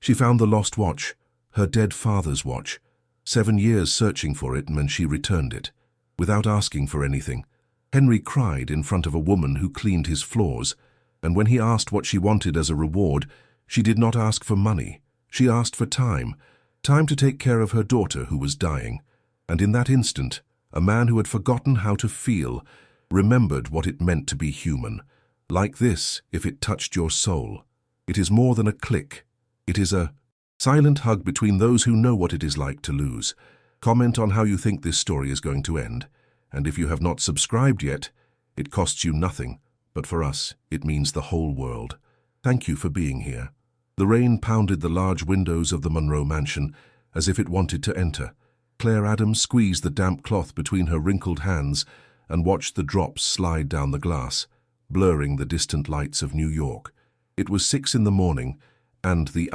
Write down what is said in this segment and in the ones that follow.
She found the lost watch, her dead father's watch. 7 years searching for it, and she returned it, without asking for anything. Henry cried in front of a woman who cleaned his floors, and when he asked what she wanted as a reward, she did not ask for money. She asked for time to take care of her daughter who was dying. And in that instant, a man who had forgotten how to feel remembered what it meant to be human. Like this, if it touched your soul. It is more than a click. It is a silent hug between those who know what it is like to lose. Comment on how you think this story is going to end. And if you have not subscribed yet, it costs you nothing, but for us, it means the whole world. Thank you for being here. The rain pounded the large windows of the Monroe mansion as if it wanted to enter. Claire Adams squeezed the damp cloth between her wrinkled hands and watched the drops slide down the glass, blurring the distant lights of New York. It was 6 in the morning, and the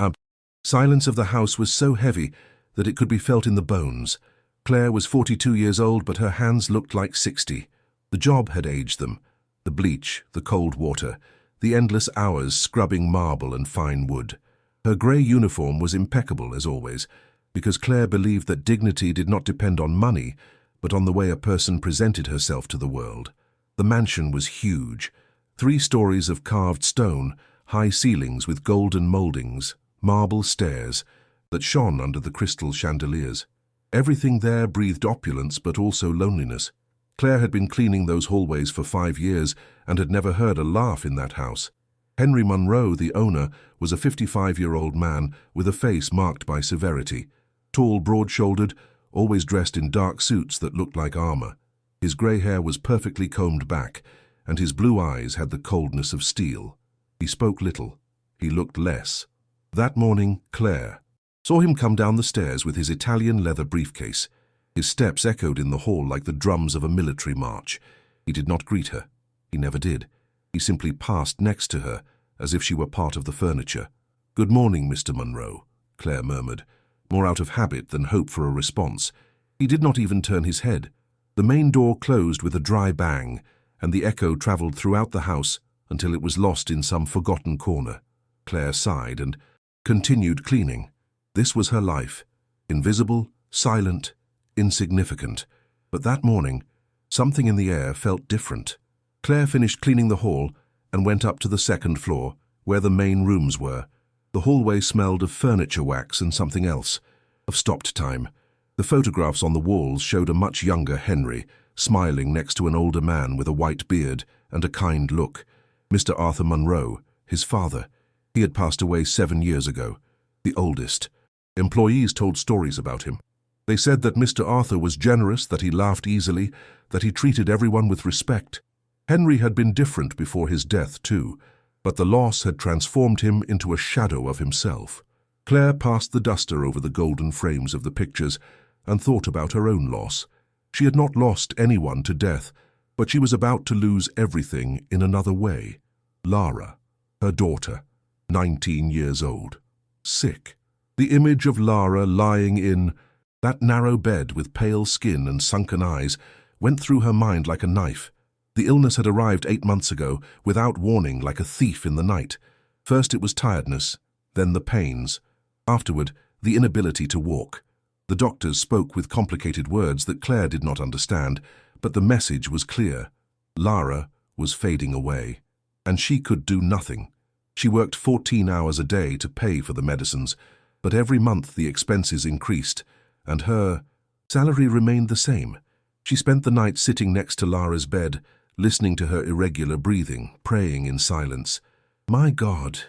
silence of the house was so heavy that it could be felt in the bones. Claire was 42 years old, but her hands looked like 60. The job had aged them. The bleach, the cold water, the endless hours scrubbing marble and fine wood. Her grey uniform was impeccable, as always, because Claire believed that dignity did not depend on money, but on the way a person presented herself to the world. The mansion was huge. 3 stories of carved stone, high ceilings with golden mouldings, marble stairs that shone under the crystal chandeliers. Everything there breathed opulence but also loneliness. Claire had been cleaning those hallways for 5 years and had never heard a laugh in that house. Henry Monroe, the owner, was a 55-year-old man with a face marked by severity. Tall, broad-shouldered, always dressed in dark suits that looked like armor. His grey hair was perfectly combed back, and his blue eyes had the coldness of steel. He spoke little. He looked less. That morning, Claire saw him come down the stairs with his Italian leather briefcase. His steps echoed in the hall like the drums of a military march. He did not greet her. He never did. He simply passed next to her, as if she were part of the furniture. "Good morning, Mr. Monroe," Claire murmured, more out of habit than hope for a response. He did not even turn his head. The main door closed with a dry bang, and the echo traveled throughout the house until it was lost in some forgotten corner. Claire sighed and continued cleaning. This was her life, invisible, silent, insignificant. But that morning, something in the air felt different. Claire finished cleaning the hall and went up to the 2nd floor, where the main rooms were. The hallway smelled of furniture wax and something else, of stopped time. The photographs on the walls showed a much younger Henry, smiling next to an older man with a white beard and a kind look. Mr. Arthur Monroe, his father. He had passed away 7 years ago, the oldest. Employees told stories about him. They said that Mr. Arthur was generous, that he laughed easily, that he treated everyone with respect. Henry had been different before his death, too, but the loss had transformed him into a shadow of himself. Claire passed the duster over the golden frames of the pictures and thought about her own loss. She had not lost anyone to death, but she was about to lose everything in another way. Lara, her daughter, 19 years old, sick. The image of Lara lying in that narrow bed with pale skin and sunken eyes went through her mind like a knife. The illness had arrived 8 months ago, without warning, like a thief in the night. First it was tiredness, then the pains. Afterward, the inability to walk. The doctors spoke with complicated words that Claire did not understand, but the message was clear. Lara was fading away, and she could do nothing. She worked 14 hours a day to pay for the medicines, but every month the expenses increased, and her salary remained the same. She spent the night sitting next to Lara's bed, listening to her irregular breathing, praying in silence. "My God,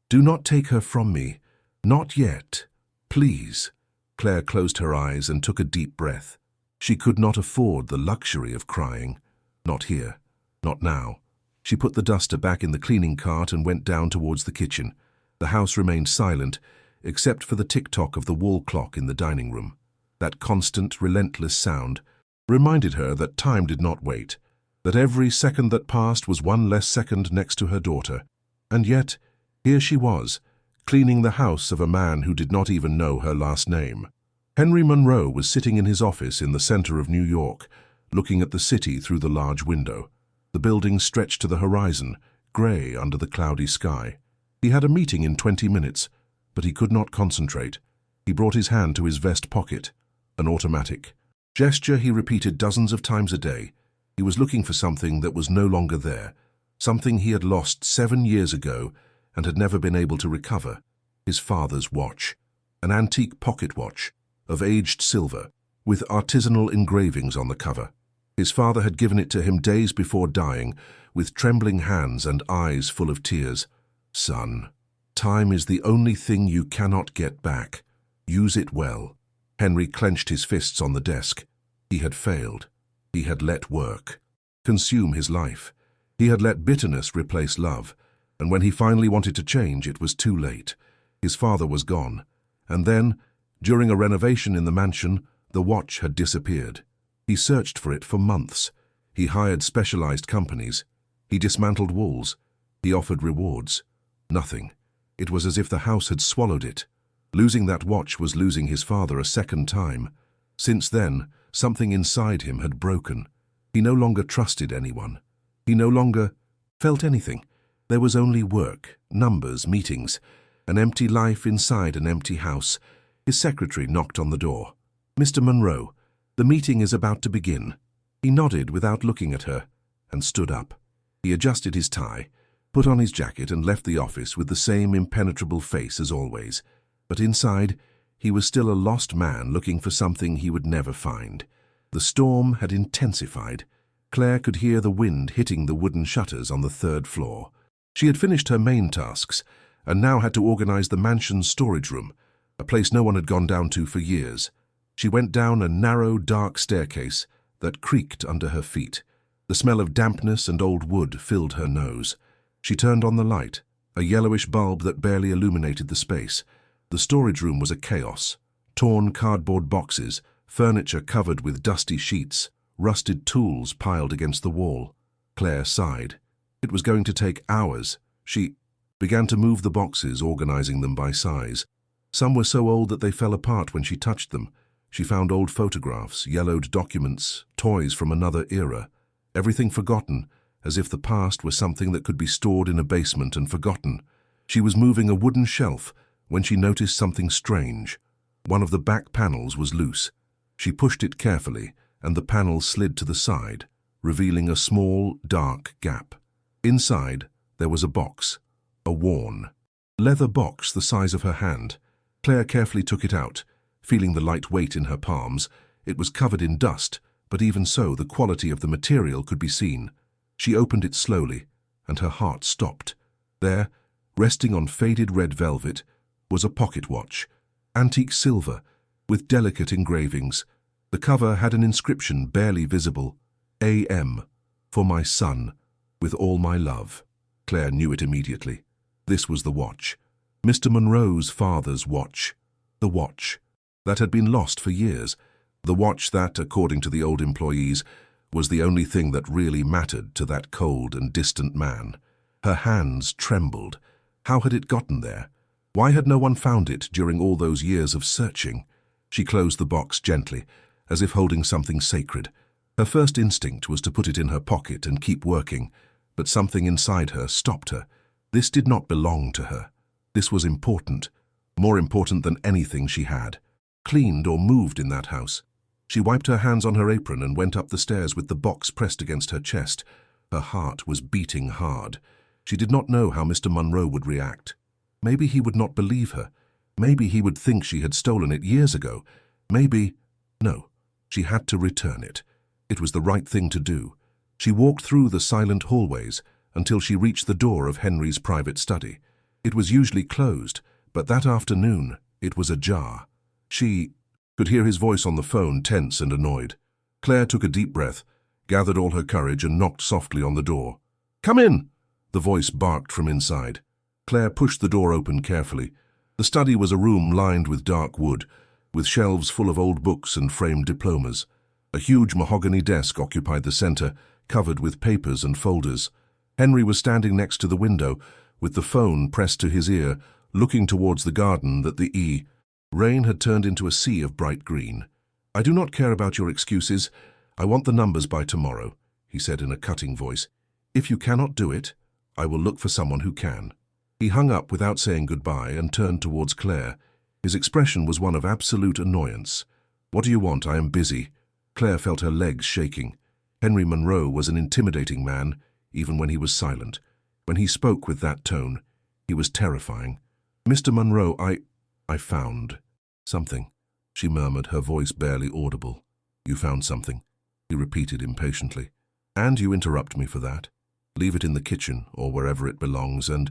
do not take her from me. Not yet. Please." Claire closed her eyes and took a deep breath. She could not afford the luxury of crying. Not here. Not now. She put the duster back in the cleaning cart and went down towards the kitchen. The house remained silent, except for the tick-tock of the wall clock in the dining room. That constant, relentless sound reminded her that time did not wait, that every second that passed was one less second next to her daughter. And yet, here she was, cleaning the house of a man who did not even know her last name. Henry Monroe was sitting in his office in the center of New York, looking at the city through the large window. The buildings stretched to the horizon, gray under the cloudy sky. He had a meeting in 20 minutes. but he could not concentrate. He brought his hand to his vest pocket, an automatic. Gesture he repeated dozens of times a day. He was looking for something that was no longer there, something he had lost 7 years ago and had never been able to recover. His father's watch, an antique pocket watch of aged silver with artisanal engravings on the cover. His father had given it to him days before dying, with trembling hands and eyes full of tears. "Son, time is the only thing you cannot get back. Use it well." Henry clenched his fists on the desk. He had failed. He had let work consume his life. He had let bitterness replace love, and when he finally wanted to change, it was too late. His father was gone, and then, during a renovation in the mansion, the watch had disappeared. He searched for it for months. He hired specialized companies. He dismantled walls. He offered rewards. Nothing. It was as if the house had swallowed it. Losing that watch was losing his father a second time. Since then, something inside him had broken. He no longer trusted anyone. He no longer felt anything. There was only work, numbers, meetings, an empty life inside an empty house. His secretary knocked on the door. "Mr. Monroe, the meeting is about to begin." He nodded without looking at her and stood up. He adjusted his tie, put on his jacket and left the office with the same impenetrable face as always. But inside, he was still a lost man looking for something he would never find. The storm had intensified. Claire could hear the wind hitting the wooden shutters on the 3rd floor. She had finished her main tasks and now had to organize the mansion's storage room, a place no one had gone down to for years. She went down a narrow, dark staircase that creaked under her feet. The smell of dampness and old wood filled her nose. She turned on the light, a yellowish bulb that barely illuminated the space. The storage room was a chaos. Torn cardboard boxes, furniture covered with dusty sheets, rusted tools piled against the wall. Claire sighed. It was going to take hours. She began to move the boxes, organizing them by size. Some were so old that they fell apart when she touched them. She found old photographs, yellowed documents, toys from another era. Everything forgotten, as if the past were something that could be stored in a basement and forgotten. She was moving a wooden shelf when she noticed something strange. One of the back panels was loose. She pushed it carefully, and the panel slid to the side, revealing a small, dark gap. Inside, there was a box, a worn leather box the size of her hand. Claire carefully took it out, feeling the light weight in her palms. It was covered in dust, but even so, the quality of the material could be seen. She opened it slowly, and her heart stopped. There, resting on faded red velvet, was a pocket watch, antique silver, with delicate engravings. The cover had an inscription barely visible, A.M., for my son, with all my love. Claire knew it immediately. This was the watch. Mr. Monroe's father's watch. The watch that had been lost for years. The watch that, according to the old employees, was the only thing that really mattered to that cold and distant man. Her hands trembled. How had it gotten there? Why had no one found it during all those years of searching? She closed the box gently, as if holding something sacred. Her first instinct was to put it in her pocket and keep working, but something inside her stopped her. This did not belong to her. This was important, more important than anything she had cleaned or moved in that house. She wiped her hands on her apron and went up the stairs with the box pressed against her chest. Her heart was beating hard. She did not know how Mr. Monroe would react. Maybe he would not believe her. Maybe he would think she had stolen it years ago. Maybe... No, she had to return it. It was the right thing to do. She walked through the silent hallways until she reached the door of Henry's private study. It was usually closed, but that afternoon it was ajar. She could hear his voice on the phone, tense and annoyed. Claire took a deep breath, gathered all her courage and knocked softly on the door. "Come in!" the voice barked from inside. Claire pushed the door open carefully. The study was a room lined with dark wood, with shelves full of old books and framed diplomas. A huge mahogany desk occupied the center, covered with papers and folders. Henry was standing next to the window, with the phone pressed to his ear, looking towards the garden that the rain had turned into a sea of bright green. "I do not care about your excuses. I want the numbers by tomorrow," he said in a cutting voice. "If you cannot do it, I will look for someone who can." He hung up without saying goodbye and turned towards Claire. His expression was one of absolute annoyance. "What do you want? I am busy." Claire felt her legs shaking. Henry Monroe was an intimidating man, even when he was silent. When he spoke with that tone, he was terrifying. "Mr. Monroe, I found something," she murmured, her voice barely audible. "You found something," he repeated impatiently. "And you interrupt me for that? Leave it in the kitchen or wherever it belongs, and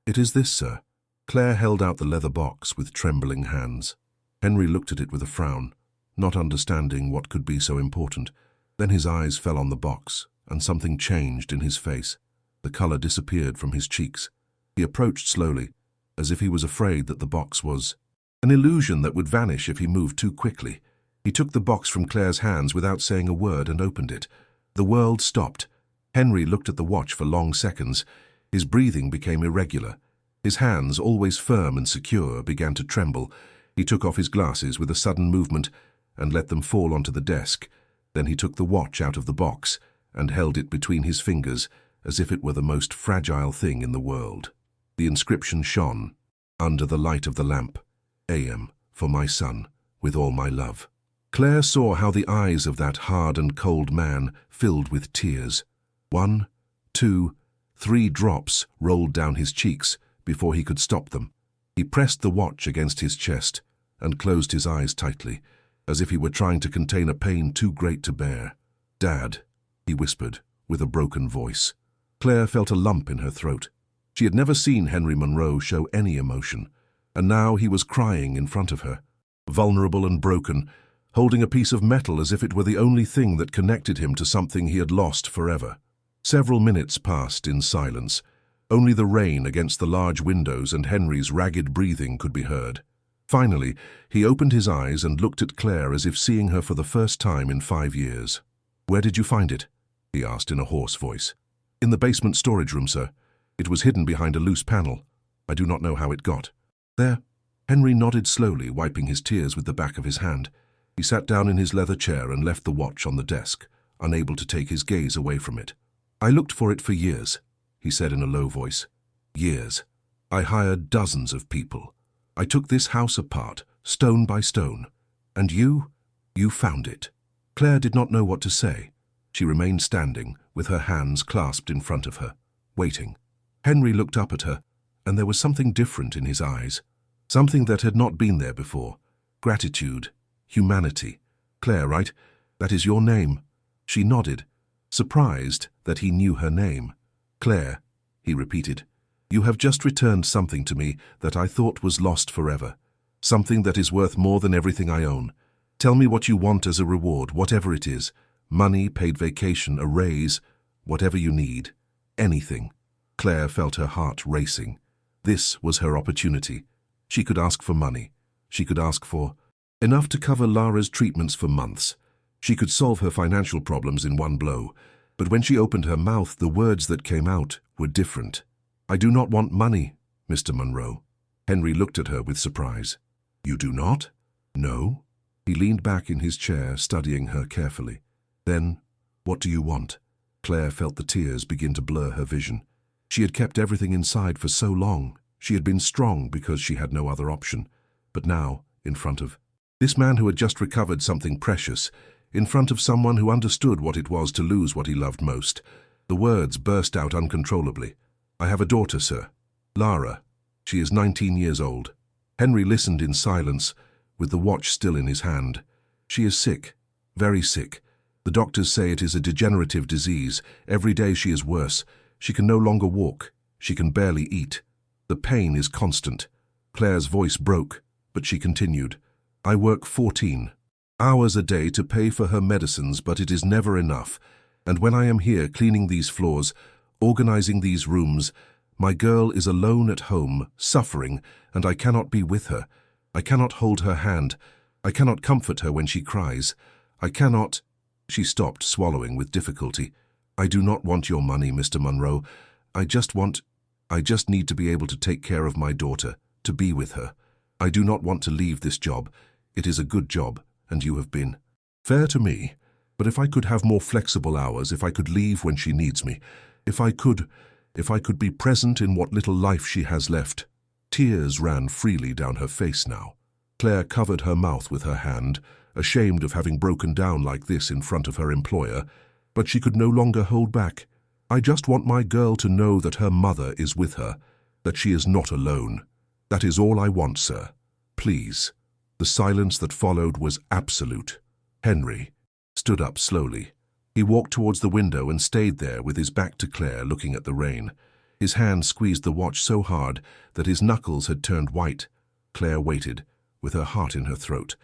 it is this, sir." Claire held out the leather box with trembling hands. Henry looked at it with a frown, not understanding what could be so important. Then his eyes fell on the box, and something changed in his face. The color disappeared from his cheeks. He approached slowly, as if he was afraid that the box was an illusion that would vanish if he moved too quickly. He took the box from Claire's hands without saying a word and opened it. The world stopped. Henry looked at the watch for long seconds. His breathing became irregular. His hands, always firm and secure, began to tremble. He took off his glasses with a sudden movement and let them fall onto the desk. Then he took the watch out of the box and held it between his fingers as if it were the most fragile thing in the world. The inscription shone under the light of the lamp. "A.M. for my son, with all my love." Claire saw how the eyes of that hard and cold man filled with tears. 1, 2, 3 drops rolled down his cheeks before he could stop them. He pressed the watch against his chest and closed his eyes tightly, as if he were trying to contain a pain too great to bear. "Dad," he whispered, with a broken voice. Claire felt a lump in her throat. She had never seen Henry Monroe show any emotion, and now he was crying in front of her, vulnerable and broken, holding a piece of metal as if it were the only thing that connected him to something he had lost forever. Several minutes passed in silence. Only the rain against the large windows and Henry's ragged breathing could be heard. Finally, he opened his eyes and looked at Claire as if seeing her for the first time in 5 years. "Where did you find it?" he asked in a hoarse voice. "In the basement storage room, sir. It was hidden behind a loose panel. I do not know how it got." "There." Henry nodded slowly, wiping his tears with the back of his hand. He sat down in his leather chair and left the watch on the desk, unable to take his gaze away from it. "I looked for it for years," he said in a low voice. "Years. I hired dozens of people. I took this house apart, stone by stone. And you found it." Claire did not know what to say. She remained standing, with her hands clasped in front of her, waiting. Henry looked up at her, and there was something different in his eyes. Something that had not been there before. Gratitude. Humanity. "Claire, right? That is your name." She nodded, surprised that he knew her name. "Claire," he repeated, "you have just returned something to me that I thought was lost forever. Something that is worth more than everything I own. Tell me what you want as a reward, whatever it is. Money, paid vacation, a raise, whatever you need. Anything." Claire felt her heart racing. This was her opportunity. She could ask for money. She could ask for enough to cover Lara's treatments for months. She could solve her financial problems in one blow. But when she opened her mouth, the words that came out were different. "I do not want money, Mr. Monroe." Henry looked at her with surprise. "You do not?" "No." He leaned back in his chair, studying her carefully. "Then, what do you want?" Claire felt the tears begin to blur her vision. She had kept everything inside for so long. She had been strong because she had no other option. But now, in front of this man who had just recovered something precious, in front of someone who understood what it was to lose what he loved most, the words burst out uncontrollably. "I have a daughter, sir. Lara. She is 19 years old." Henry listened in silence, with the watch still in his hand. "She is sick, very sick. The doctors say it is a degenerative disease. Every day she is worse. She can no longer walk. She can barely eat. The pain is constant." Claire's voice broke, but she continued. "I work 14 hours a day to pay for her medicines, but it is never enough. And when I am here cleaning these floors, organizing these rooms, my girl is alone at home, suffering, and I cannot be with her. I cannot hold her hand. I cannot comfort her when she cries. I cannot—" She stopped, swallowing with difficulty. "I do not want your money, Mr. Monroe. I just need to be able to take care of my daughter, to be with her. I do not want to leave this job. It is a good job, and you have been fair to me. But if I could have more flexible hours, if I could leave when she needs me, if I could, if I could be present in what little life she has left. Tears ran freely down her face now. Claire covered her mouth with her hand, ashamed of having broken down like this in front of her employer, but she could no longer hold back. I just want my girl to know that her mother is with her, that she is not alone. That is all I want, sir. Please. The silence that followed was absolute. Henry stood up slowly. He walked towards the window and stayed there with his back to Claire, looking at the rain. His hand squeezed the watch so hard that his knuckles had turned white. Claire waited, with her heart in her throat.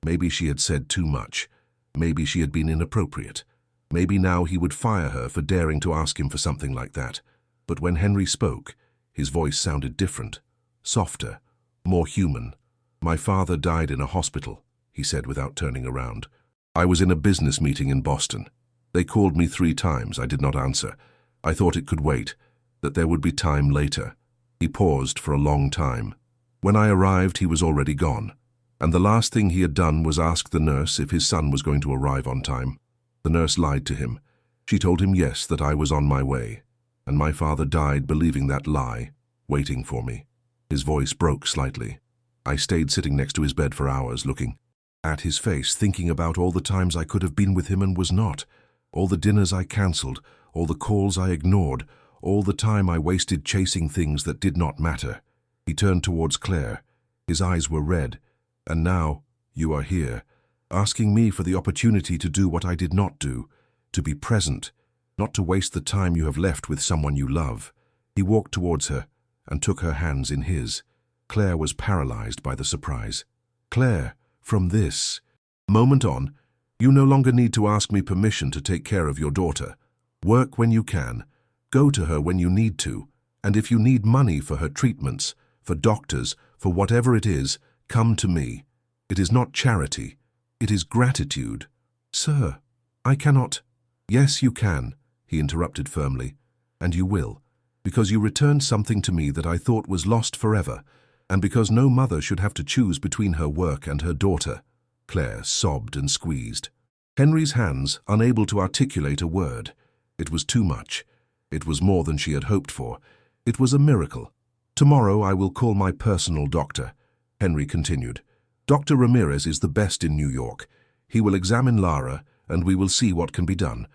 Maybe she had said too much. Maybe she had been inappropriate. Maybe now he would fire her for daring to ask him for something like that. But when Henry spoke, his voice sounded different, softer, more human. My father died in a hospital, he said without turning around. I was in a business meeting in Boston. They called me 3 times. I did not answer. I thought it could wait, that there would be time later. He paused for a long time. When I arrived, he was already gone, and the last thing he had done was ask the nurse if his son was going to arrive on time. The nurse lied to him. She told him yes, that I was on my way, and my father died believing that lie, waiting for me. His voice broke slightly. I stayed sitting next to his bed for hours, looking at his face, thinking about all the times I could have been with him and was not, all the dinners I cancelled, all the calls I ignored, all the time I wasted chasing things that did not matter. He turned towards Claire. His eyes were red. And now, you are here, asking me for the opportunity to do what I did not do, to be present, not to waste the time you have left with someone you love. He walked towards her and took her hands in his. Claire was paralyzed by the surprise. Claire, from this moment on, you no longer need to ask me permission to take care of your daughter. Work when you can, go to her when you need to, and if you need money for her treatments, for doctors, for whatever it is, come to me. It is not charity, it is gratitude. Sir, I cannot. Yes, you can, he interrupted firmly, and you will, because you returned something to me that I thought was lost forever, and because no mother should have to choose between her work and her daughter. Claire sobbed and squeezed. Henry's hands, unable to articulate a word. It was too much. It was more than she had hoped for. It was a miracle. Tomorrow I will call my personal doctor, Henry continued. Dr. Ramirez is the best in New York. He will examine Lara, and we will see what can be done.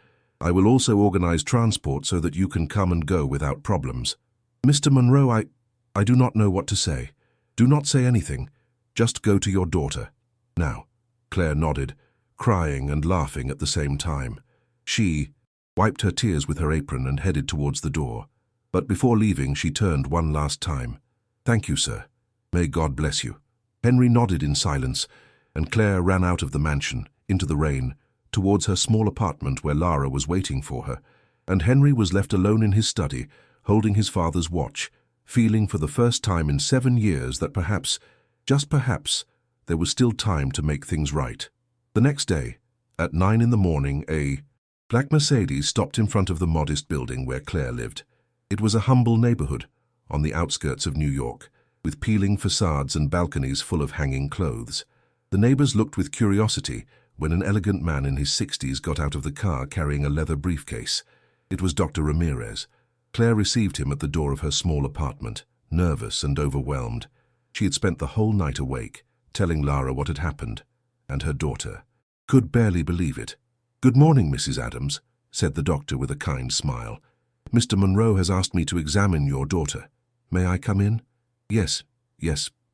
I will also organize transport so that you can come and go without problems. Mr. Monroe, I do not know what to say. Do not say anything. Just go to your daughter. Now. Claire nodded, crying and laughing at the same time. She wiped her tears with her apron and headed towards the door. But before leaving, she turned one last time. Thank you, sir. May God bless you. Henry nodded in silence, and Claire ran out of the mansion, into the rain, towards her small apartment where Lara was waiting for her, and Henry was left alone in his study, holding his father's watch, feeling for the first time in 7 years that perhaps, just perhaps, there was still time to make things right. The next day, at 9 in the morning, a black Mercedes stopped in front of the modest building where Claire lived. It was a humble neighborhood, on the outskirts of New York, with peeling facades and balconies full of hanging clothes. The neighbors looked with curiosity when an elegant man in his 60s got out of the car carrying a leather briefcase. It was Dr. Ramirez. Claire received him at the door of her small apartment, nervous and overwhelmed. She had spent the whole night awake, telling Lara what had happened, and her daughter could barely believe it. "Good morning, Mrs. Adams," said the doctor with a kind smile. "Mr. Monroe has asked me to examine your daughter. May I come in?" Yes,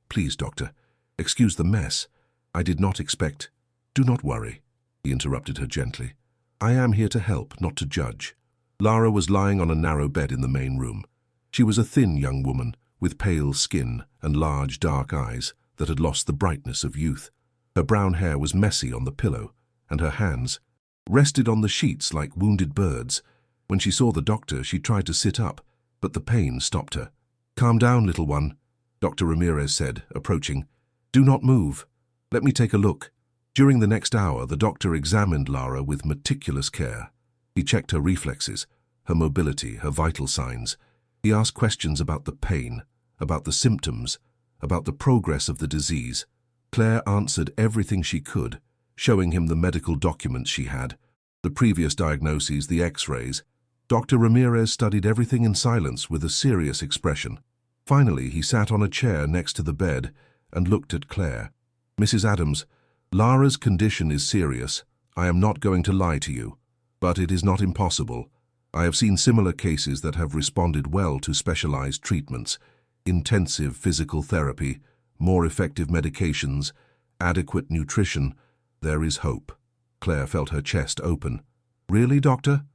please, doctor. Excuse the mess. I did not expect—" "Do not worry," he interrupted her gently. "I am here to help, not to judge." Lara was lying on a narrow bed in the main room. She was a thin young woman, with pale skin and large dark eyes that had lost the brightness of youth. Her brown hair was messy on the pillow, and her hands rested on the sheets like wounded birds. When she saw the doctor, she tried to sit up, but the pain stopped her. "Calm down, little one," Dr. Ramirez said, approaching. "Do not move. Let me take a look." During the next hour, the doctor examined Lara with meticulous care. He checked her reflexes, her mobility, her vital signs. He asked questions about the pain, about the symptoms, about the progress of the disease. Claire answered everything she could, showing him the medical documents she had, the previous diagnoses, the x-rays. Dr. Ramirez studied everything in silence with a serious expression. Finally, he sat on a chair next to the bed and looked at Claire. "Mrs. Adams, Lara's condition is serious. I am not going to lie to you. But it is not impossible. I have seen similar cases that have responded well to specialized treatments, intensive physical therapy, more effective medications, adequate nutrition. There is hope." Claire felt her chest open. "Really, doctor?"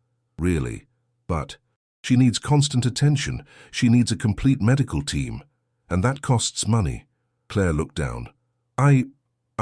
"Really. But she needs constant attention. She needs a complete medical team. And that costs money." Claire looked down. I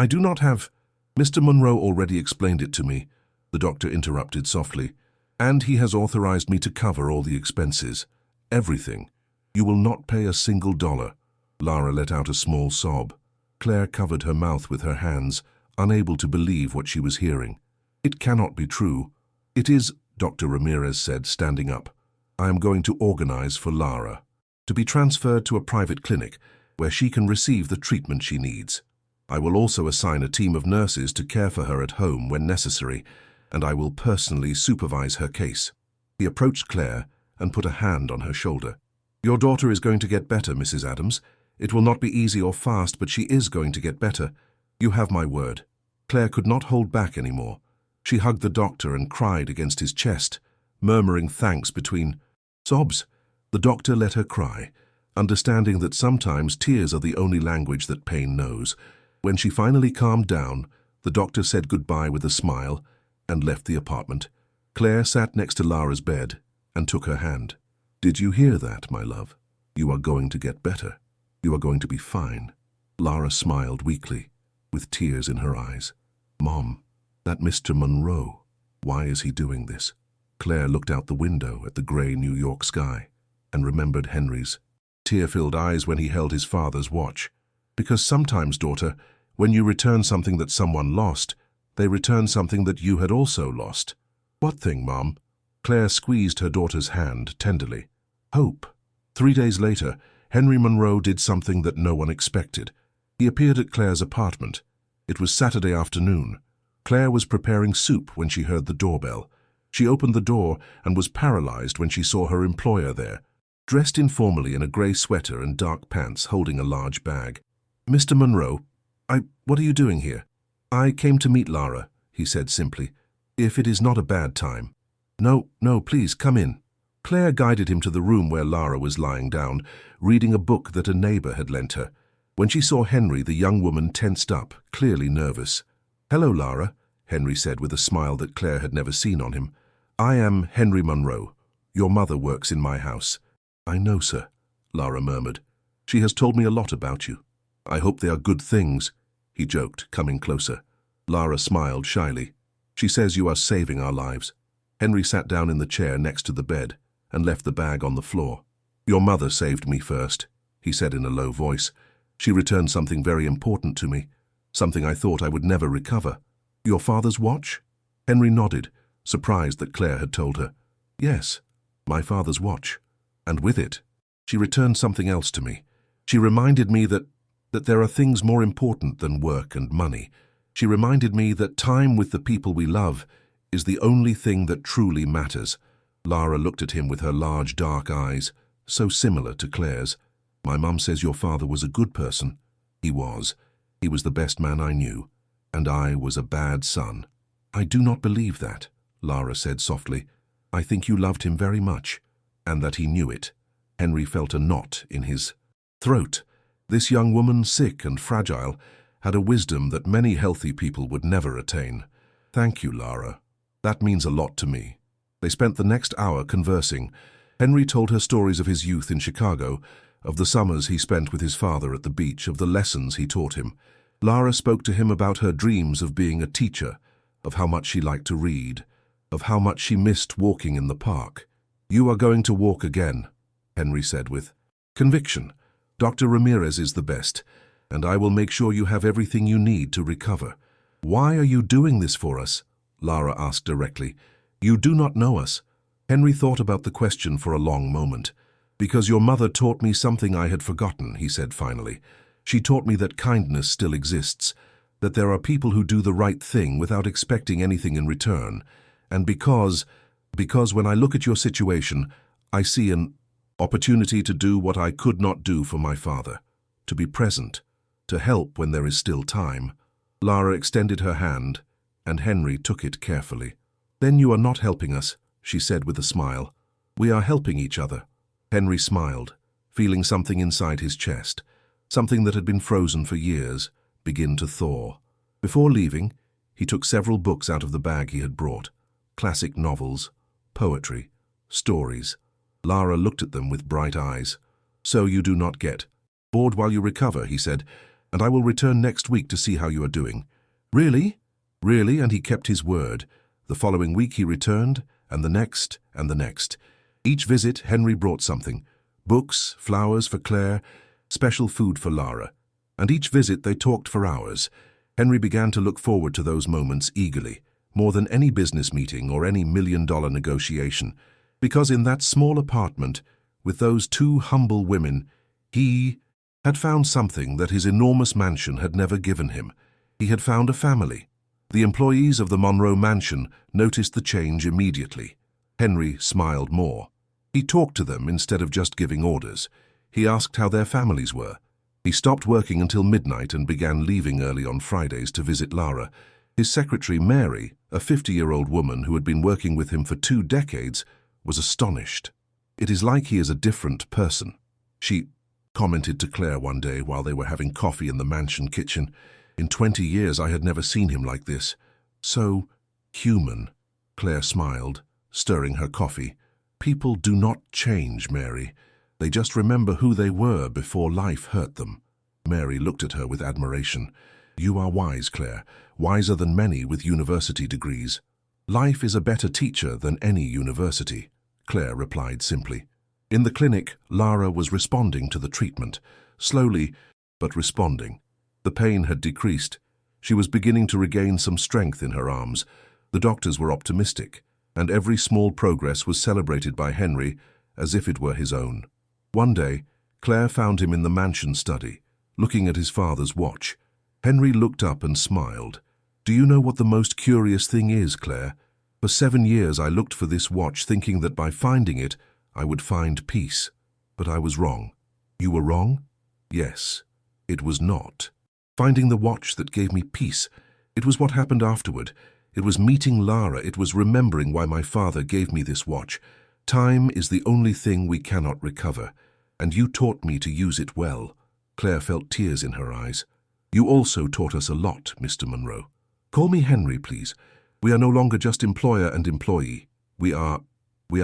do not have—" "Mr. Monroe already explained it to me," the doctor interrupted softly. "And he has authorized me to cover all the expenses. Everything. You will not pay a single dollar." Lara let out a small sob. Claire covered her mouth with her hands, unable to believe what she was hearing. "It cannot be true." "It is," Dr. Ramirez said, standing up. "I am going to organize for Lara to be transferred to a private clinic where she can receive the treatment she needs. I will also assign a team of nurses to care for her at home when necessary, and I will personally supervise her case." He approached Claire and put a hand on her shoulder. "Your daughter is going to get better, Mrs. Adams. It will not be easy or fast, but she is going to get better. You have my word." Claire could not hold back anymore. She hugged the doctor and cried against his chest, murmuring thanks between sobs. The doctor let her cry, understanding that sometimes tears are the only language that pain knows. When she finally calmed down, the doctor said goodbye with a smile and left the apartment. Claire sat next to Lara's bed and took her hand. "Did you hear that, my love? You are going to get better. You are going to be fine." Lara smiled weakly, with tears in her eyes. "Mom, that Mr. Monroe, why is he doing this?" Claire looked out the window at the grey New York sky and remembered Henry's tear-filled eyes when he held his father's watch. "Because sometimes, daughter, when you return something that someone lost, they return something that you had also lost." "What thing, Mom?" Claire squeezed her daughter's hand tenderly. "Hope." 3 days later, Henry Monroe did something that no one expected. He appeared at Claire's apartment. It was Saturday afternoon. Claire was preparing soup when she heard the doorbell. She opened the door and was paralyzed when she saw her employer there, dressed informally in a grey sweater and dark pants, holding a large bag. "Mr. Monroe, what are you doing here?" "I came to meet Lara," he said simply. "If it is not a bad time." No, please, come in." Claire guided him to the room where Lara was lying down, reading a book that a neighbor had lent her. When she saw Henry, the young woman tensed up, clearly nervous. "Hello, Lara," Henry said with a smile that Claire had never seen on him. "I am Henry Monroe. Your mother works in my house." "I know, sir," Lara murmured. "She has told me a lot about you. I hope they are good things," he joked, coming closer. Lara smiled shyly. "She says you are saving our lives." Henry sat down in the chair next to the bed and left the bag on the floor. "Your mother saved me first," he said in a low voice. "She returned something very important to me, something I thought I would never recover." "Your father's watch?" Henry nodded, surprised that Claire had told her. "Yes, my father's watch. And with it, she returned something else to me. She reminded me that there are things more important than work and money. She reminded me that time with the people we love is the only thing that truly matters." Lara looked at him with her large dark eyes, so similar to Claire's. "My mum says your father was a good person." "He was. He was the best man I knew. And I was a bad son." "I do not believe that," Lara said softly. "I think you loved him very much, and that he knew it." Henry felt a knot in his throat. This young woman, sick and fragile, had a wisdom that many healthy people would never attain. "Thank you, Lara. That means a lot to me." They spent the next hour conversing. Henry told her stories of his youth in Chicago, of the summers he spent with his father at the beach, of the lessons he taught him. Lara spoke to him about her dreams of being a teacher, of how much she liked to read, of how much she missed walking in the park. "You are going to walk again," Henry said with conviction. "Dr. Ramirez is the best, and I will make sure you have everything you need to recover." "Why are you doing this for us?" Lara asked directly. "You do not know us." Henry thought about the question for a long moment. "Because your mother taught me something I had forgotten," he said finally. "She taught me that kindness still exists, that there are people who do the right thing without expecting anything in return, and because Because when I look at your situation, I see an opportunity to do what I could not do for my father, to be present, to help when there is still time. Lara extended her hand, and Henry took it carefully. Then you are not helping us, she said with a smile. We are helping each other. Henry smiled, feeling something inside his chest, something that had been frozen for years, begin to thaw. Before leaving, he took several books out of the bag he had brought. Classic novels, poetry, stories. Lara looked at them with bright eyes. So you do not get bored while you recover, he said, and I will return next week to see how you are doing. Really? Really? And he kept his word. The following week he returned, and the next, and the next. Each visit, Henry brought something. Books, flowers for Claire, special food for Lara. And each visit they talked for hours. Henry began to look forward to those moments eagerly, more than any business meeting or any million-dollar negotiation, because in that small apartment, with those two humble women, he had found something that his enormous mansion had never given him. He had found a family. The employees of the Monroe mansion noticed the change immediately. Henry smiled more. He talked to them instead of just giving orders. He asked how their families were. He stopped working until midnight and began leaving early on Fridays to visit Lara. His secretary, Mary, a 50-year-old woman who had been working with him for 2 decades, was astonished. It is like he is a different person, she commented to Claire one day while they were having coffee in the mansion kitchen. In 20 years I had never seen him like this. So human. Claire smiled, stirring her coffee. People do not change, Mary. They just remember who they were before life hurt them. Mary looked at her with admiration. You are wise, Claire, wiser than many with university degrees. Life is a better teacher than any university, Claire replied simply. In the clinic, Lara was responding to the treatment, slowly, but responding. The pain had decreased. She was beginning to regain some strength in her arms. The doctors were optimistic, and every small progress was celebrated by Henry as if it were his own. One day, Claire found him in the mansion study, looking at his father's watch. Henry looked up and smiled. Do you know what the most curious thing is, Claire? For 7 years I looked for this watch thinking that by finding it, I would find peace. But I was wrong. You were wrong? Yes, it was not. Finding the watch that gave me peace. It was what happened afterward. It was meeting Lara. It was remembering why my father gave me this watch. Time is the only thing we cannot recover, and you taught me to use it well. Claire felt tears in her eyes. You also taught us a lot, Mr. Monroe. Call me Henry, please. We are no longer just employer and employee. We are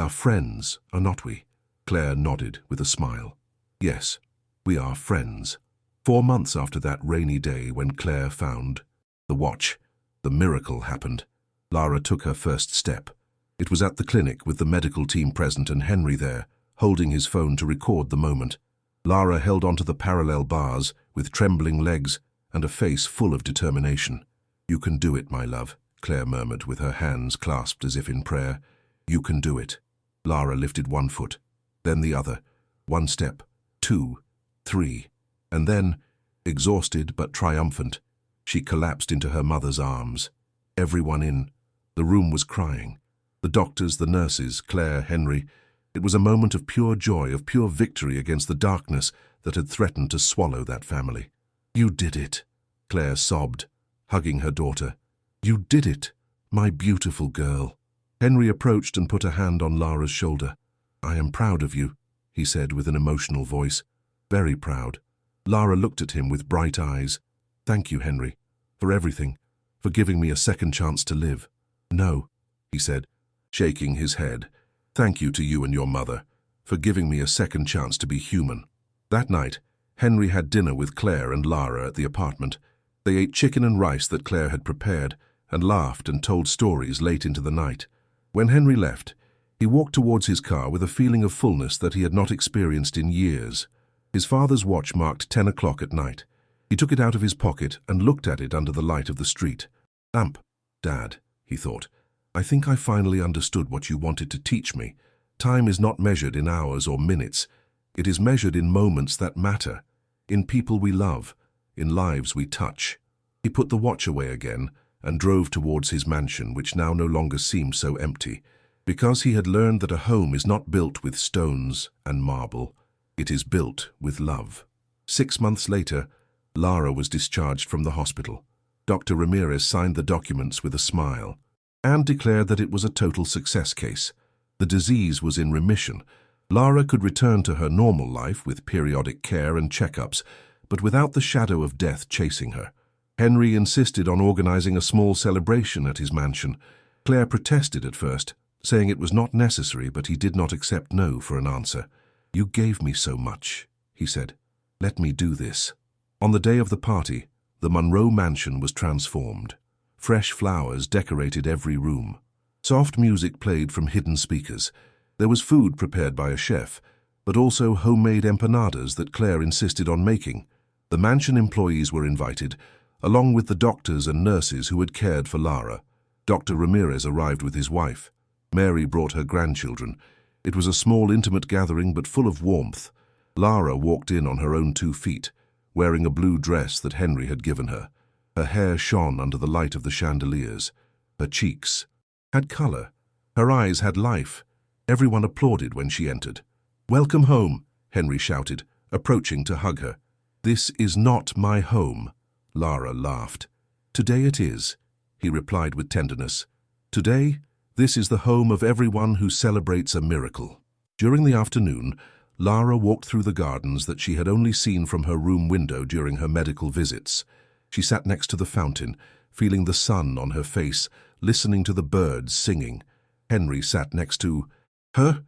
friends, are not we? Claire nodded with a smile. Yes, we are friends. 4 months after that rainy day when Claire found the watch, the miracle happened. Lara took her first step. It was at the clinic with the medical team present and Henry there, holding his phone to record the moment. Lara held onto the parallel bars with trembling legs and a face full of determination. You can do it, my love, Claire murmured with her hands clasped as if in prayer. You can do it. Lara lifted one foot, then the other. 1 step, 2, 3, and then, exhausted but triumphant, she collapsed into her mother's arms. Everyone in the room was crying. The doctors, the nurses, Claire, Henry. It was a moment of pure joy, of pure victory against the darkness that had threatened to swallow that family. You did it, Claire sobbed, hugging her daughter. You did it, my beautiful girl. Henry approached and put a hand on Lara's shoulder. I am proud of you, he said with an emotional voice. Very proud. Lara looked at him with bright eyes. Thank you, Henry, for everything, for giving me a second chance to live. No, he said, shaking his head. Thank you to you and your mother, for giving me a second chance to be human. That night, Henry had dinner with Claire and Lara at the apartment. They ate chicken and rice that Claire had prepared, and laughed and told stories late into the night. When Henry left, he walked towards his car with a feeling of fullness that he had not experienced in years. His father's watch marked 10 o'clock at night. He took it out of his pocket and looked at it under the light of the street. Dad, he thought, I think I finally understood what you wanted to teach me. Time is not measured in hours or minutes. It is measured in moments that matter, in people we love, in lives we touch. He put the watch away again and drove towards his mansion, which now no longer seemed so empty. because he had learned that a home is not built with stones and marble. It is built with love. 6 months later, Lara was discharged from the hospital. Dr. Ramirez signed the documents with a smile and declared that it was a total success case. The disease was in remission. Lara could return to her normal life with periodic care and checkups, but without the shadow of death chasing her. Henry insisted on organizing a small celebration at his mansion. Claire protested at first, saying it was not necessary, but he did not accept no for an answer. "You gave me so much," he said. "Let me do this." On the day of the party, the Monroe mansion was transformed. Fresh flowers decorated every room. Soft music played from hidden speakers. There was food prepared by a chef, but also homemade empanadas that Claire insisted on making. The mansion employees were invited, along with the doctors and nurses who had cared for Lara. Dr. Ramirez arrived with his wife. Mary brought her grandchildren. It was a small, intimate gathering, but full of warmth. Lara walked in on her own 2 feet, wearing a blue dress that Henry had given her. Her hair shone under the light of the chandeliers. Her cheeks had color. Her eyes had life. Everyone applauded when she entered. "Welcome home," Henry shouted, approaching to hug her. "This is not my home," Lara laughed. "Today it is," he replied with tenderness. "Today, this is the home of everyone who celebrates a miracle." During the afternoon, Lara walked through the gardens that she had only seen from her room window during her medical visits. She sat next to the fountain, feeling the sun on her face, listening to the birds singing. Henry sat next to her.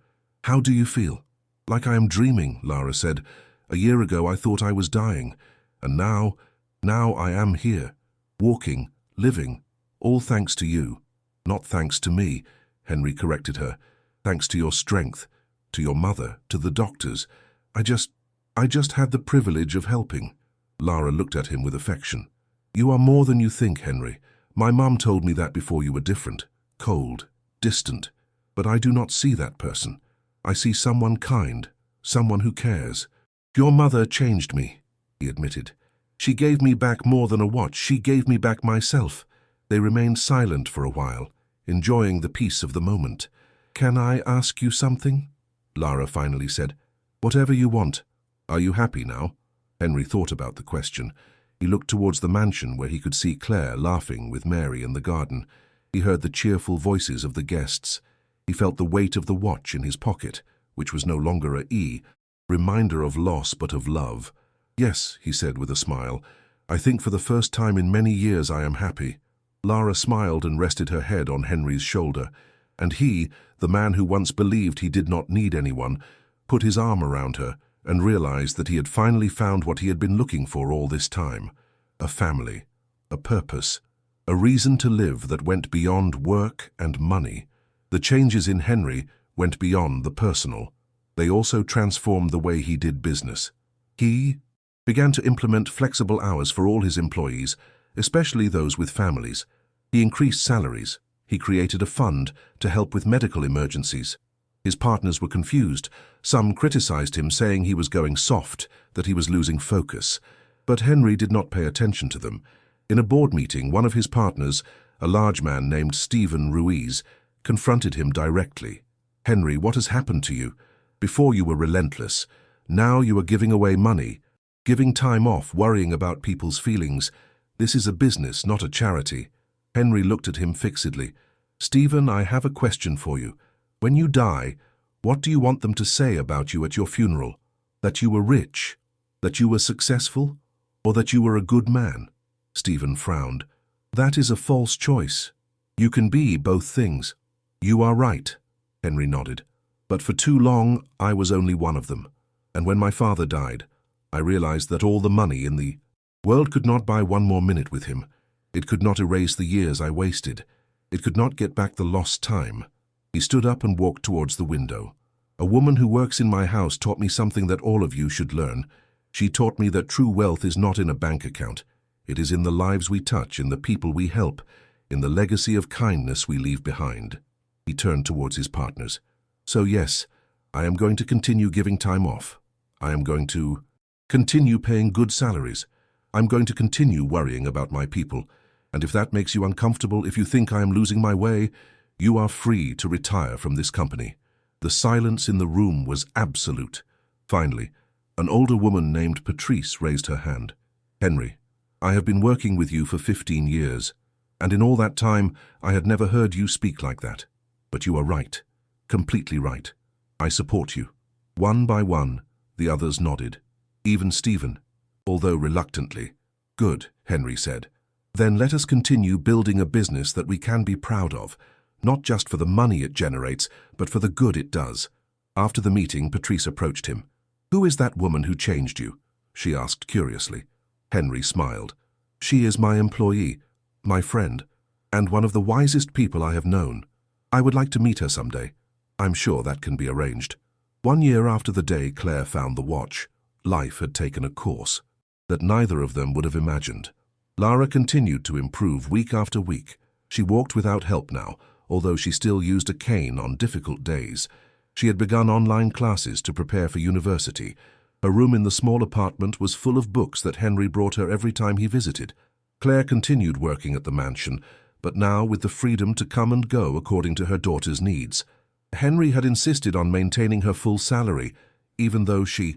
"How do you feel?" "Like I am dreaming," Lara said. "A year ago I thought I was dying, and now I am here, walking, living, all thanks to you." "Not thanks to me," Henry corrected her. "Thanks to your strength, to your mother, to the doctors. I just had the privilege of helping." Lara looked at him with affection. "You are more than you think, Henry. My mum told me that before you were different, cold, distant. But I do not see that person. I see someone kind, someone who cares." "Your mother changed me," he admitted. "She gave me back more than a watch. She gave me back myself." They remained silent for a while, enjoying the peace of the moment. "Can I ask you something?" Lara finally said. "Whatever you want." "Are you happy now?" Henry thought about the question. He looked towards the mansion where he could see Claire laughing with Mary in the garden. He heard the cheerful voices of the guests. He felt the weight of the watch in his pocket, which was no longer a E, reminder of loss but of love. "Yes," he said with a smile. "I think for the first time in many years I am happy." Lara smiled and rested her head on Henry's shoulder, and he, the man who once believed he did not need anyone, put his arm around her and realized that he had finally found what he had been looking for all this time: a family, a purpose, a reason to live that went beyond work and money. The changes in Henry went beyond the personal. They also transformed the way he did business. He began to implement flexible hours for all his employees, especially those with families. He increased salaries. He created a fund to help with medical emergencies. His partners were confused. Some criticized him, saying he was going soft, that he was losing focus. But Henry did not pay attention to them. In a board meeting, one of his partners, a large man named Stephen Ruiz, confronted him directly. "Henry, what has happened to you? Before you were relentless. Now you are giving away money, giving time off, worrying about people's feelings. This is a business, not a charity." Henry looked at him fixedly. "Stephen, I have a question for you. When you die, what do you want them to say about you at your funeral? That you were rich? That you were successful? Or that you were a good man?" Stephen frowned. "That is a false choice. You can be both things." "You are right," Henry nodded. "But for too long, I was only one of them. And when my father died, I realized that all the money in the world could not buy one more minute with him. It could not erase the years I wasted. It could not get back the lost time." He stood up and walked towards the window. "A woman who works in my house taught me something that all of you should learn. She taught me that true wealth is not in a bank account. It is in the lives we touch, in the people we help, in the legacy of kindness we leave behind." He turned towards his partners. "So yes, I am going to continue giving time off. I am going to continue paying good salaries. I'm going to continue worrying about my people. And if that makes you uncomfortable, if you think I am losing my way, You are free to retire from this company." The silence in the room was absolute. Finally, an older woman named Patrice raised her hand. "Henry, I have been working with you for 15 years, and in all that time I had never heard you speak like that. But you are right, completely right. I support you." One by one, the others nodded. Even Stephen, although reluctantly. "Good," Henry said. "Then let us continue building a business that we can be proud of, not just for the money it generates, but for the good it does." After the meeting, Patrice approached him. "Who is that woman who changed you?" she asked curiously. Henry smiled. "She is my employee, my friend, and one of the wisest people I have known. I would like to meet her someday. I'm sure that can be arranged." 1 year after the day Claire found the watch, life had taken a course that neither of them would have imagined. Lara continued to improve week after week. She walked without help now, although she still used a cane on difficult days. She had begun online classes to prepare for university. Her room in the small apartment was full of books that Henry brought her every time he visited. Claire continued working at the mansion, but now with the freedom to come and go according to her daughter's needs. Henry had insisted on maintaining her full salary, even though she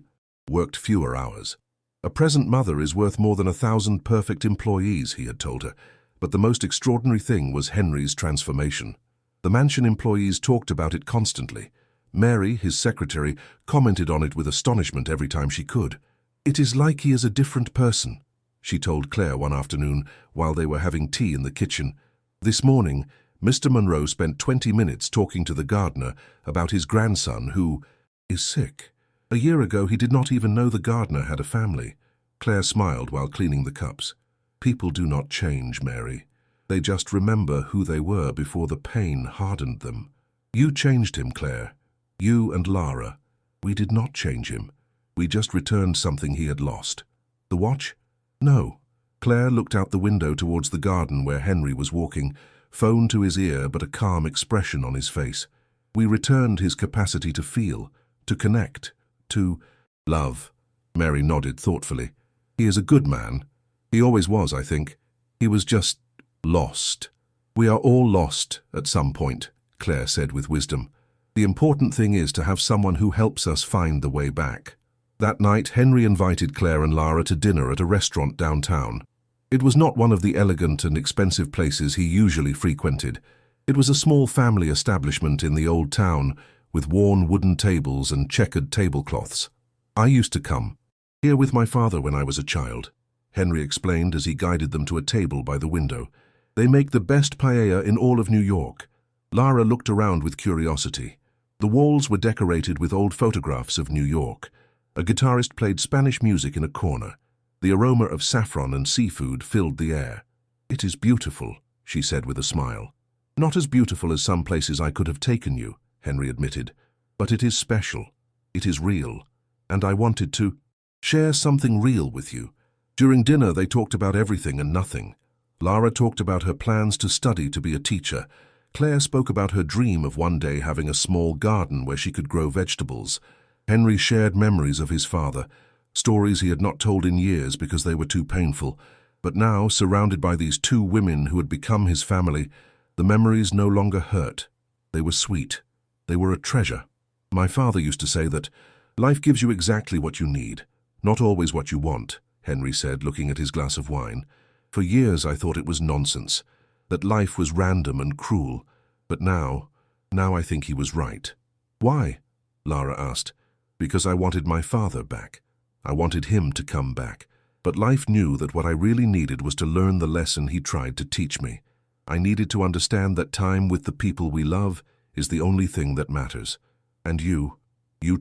worked fewer hours. "A present mother is worth more than 1,000 perfect employees," he had told her, but the most extraordinary thing was Henry's transformation. The mansion employees talked about it constantly. Mary, his secretary, commented on it with astonishment every time she could. "It is like he is a different person," she told Claire one afternoon while they were having tea in the kitchen. This morning, Mr. Monroe spent 20 minutes talking to the gardener about his grandson who is sick. A year ago, he did not even know the gardener had a family. Claire smiled while cleaning the cups. "People do not change, Mary. They just remember who they were before the pain hardened them. You changed him, Claire. You and Lara. We did not change him. We just returned something he had lost." "The watch?" "No." Claire looked out the window towards the garden where Henry was walking, phone to his ear but a calm expression on his face. "We returned his capacity to feel, to connect, to love." Mary nodded thoughtfully. "He is a good man. He always was, I think. He was just lost." "We are all lost at some point," Claire said with wisdom. "The important thing is to have someone who helps us find the way back." That night, Henry invited Claire and Lara to dinner at a restaurant downtown. It was not one of the elegant and expensive places he usually frequented. It was a small family establishment in the old town, with worn wooden tables and checkered tablecloths. "I used to come here with my father when I was a child," Henry explained as he guided them to a table by the window. "They make the best paella in all of New York." Lara looked around with curiosity. The walls were decorated with old photographs of New York. A guitarist played Spanish music in a corner. The aroma of saffron and seafood filled the air. "It is beautiful," she said with a smile. "Not as beautiful as some places I could have taken you," Henry admitted, "but it is special. It is real. And I wanted to share something real with you." During dinner, they talked about everything and nothing. Lara talked about her plans to study to be a teacher. Claire spoke about her dream of one day having a small garden where she could grow vegetables. Henry shared memories of his father, stories he had not told in years because they were too painful. But now, surrounded by these two women who had become his family, the memories no longer hurt. They were sweet. They were a treasure. "My father used to say that life gives you exactly what you need, not always what you want," Henry said, looking at his glass of wine. "For years I thought it was nonsense, that life was random and cruel. But now I think he was right." "Why?" Lara asked. "Because I wanted my father back. I wanted him to come back. But life knew that what I really needed was to learn the lesson he tried to teach me. I needed to understand that time with the people we love is the only thing that matters. And you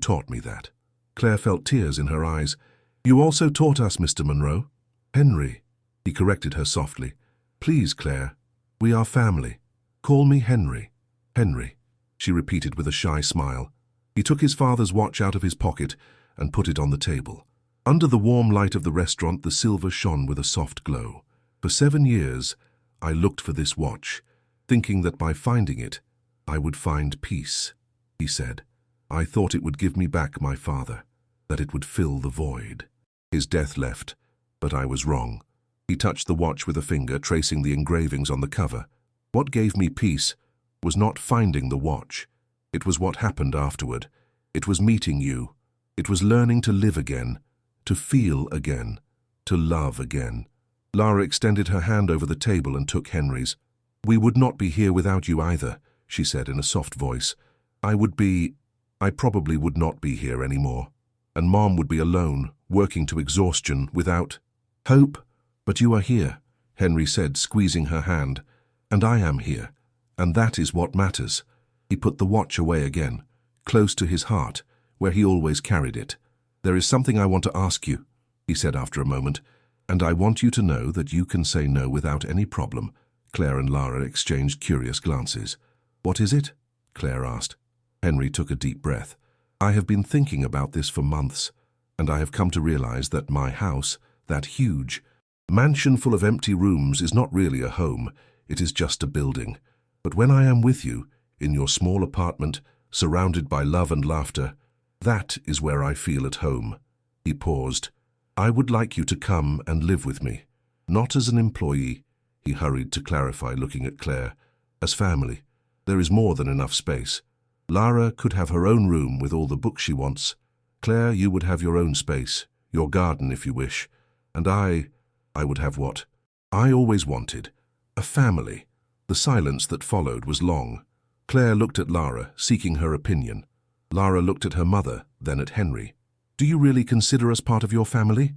taught me that." Claire felt tears in her eyes. "You also taught us, Mr. Monroe." "Henry," he corrected her softly. "Please, Claire, we are family. Call me Henry." "Henry," she repeated with a shy smile. He took his father's watch out of his pocket and put it on the table. Under the warm light of the restaurant, the silver shone with a soft glow. "For 7 years, I looked for this watch, thinking that by finding it, I would find peace," he said. "I thought it would give me back my father, that it would fill the void. His death left, but I was wrong." He touched the watch with a finger, tracing the engravings on the cover. "What gave me peace was not finding the watch. It was what happened afterward. It was meeting you. It was learning to live again, to feel again, to love again. Lara extended her hand over the table and took Henry's. "We would not be here without you either," she said in a soft voice. I probably would not be here anymore. And Mom would be alone, working to exhaustion, without hope. But you are here," Henry said, squeezing her hand. "And I am here. And that is what matters." He put the watch away again, close to his heart, where he always carried it. "There is something I want to ask you," he said after a moment, "and I want you to know that you can say no without any problem." Claire and Lara exchanged curious glances. "What is it?" Claire asked. Henry took a deep breath. "I have been thinking about this for months, and I have come to realize that my house, that huge mansion full of empty rooms, is not really a home. It is just a building. But when I am with you, in your small apartment, surrounded by love and laughter, that is where I feel at home." He paused. "I would like you to come and live with me. Not as an employee," he hurried to clarify, looking at Claire. "As family. There is more than enough space. Lara could have her own room with all the books she wants. Claire, you would have your own space, your garden if you wish. And I would have what I always wanted, a family." The silence that followed was long. Claire looked at Lara, seeking her opinion. Lara looked at her mother, then at Henry. "Do you really consider us part of your family?"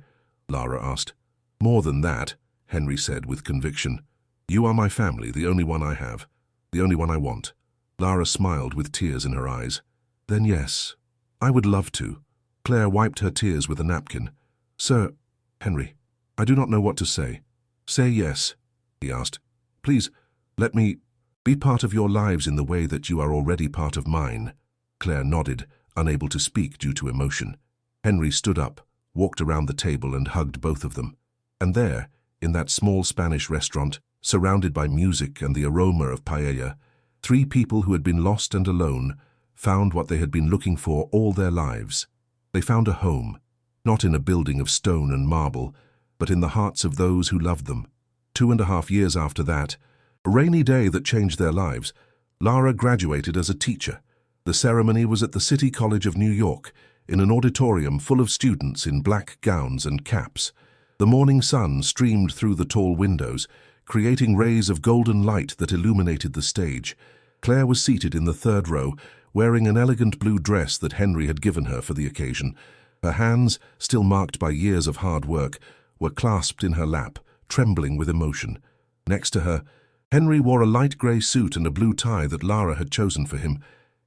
Lara asked. "More than that," Henry said with conviction. "You are my family, the only one I have, the only one I want." Lara smiled with tears in her eyes. "Then yes, I would love to." Claire wiped her tears with a napkin. "Sir, Henry, I do not know what to say." "Say yes," he asked. "Please, let me be part of your lives in the way that you are already part of mine." Claire nodded, unable to speak due to emotion. Henry stood up, walked around the table and hugged both of them. And there, in that small Spanish restaurant, surrounded by music and the aroma of paella, three people who had been lost and alone found what they had been looking for all their lives. They found a home, not in a building of stone and marble, but in the hearts of those who loved them. 2.5 years after that, a rainy day that changed their lives, Lara graduated as a teacher. The ceremony was at the City College of New York, in an auditorium full of students in black gowns and caps. The morning sun streamed through the tall windows, creating rays of golden light that illuminated the stage. Claire was seated in the third row, wearing an elegant blue dress that Henry had given her for the occasion. Her hands, still marked by years of hard work, were clasped in her lap, trembling with emotion. Next to her, Henry wore a light grey suit and a blue tie that Lara had chosen for him.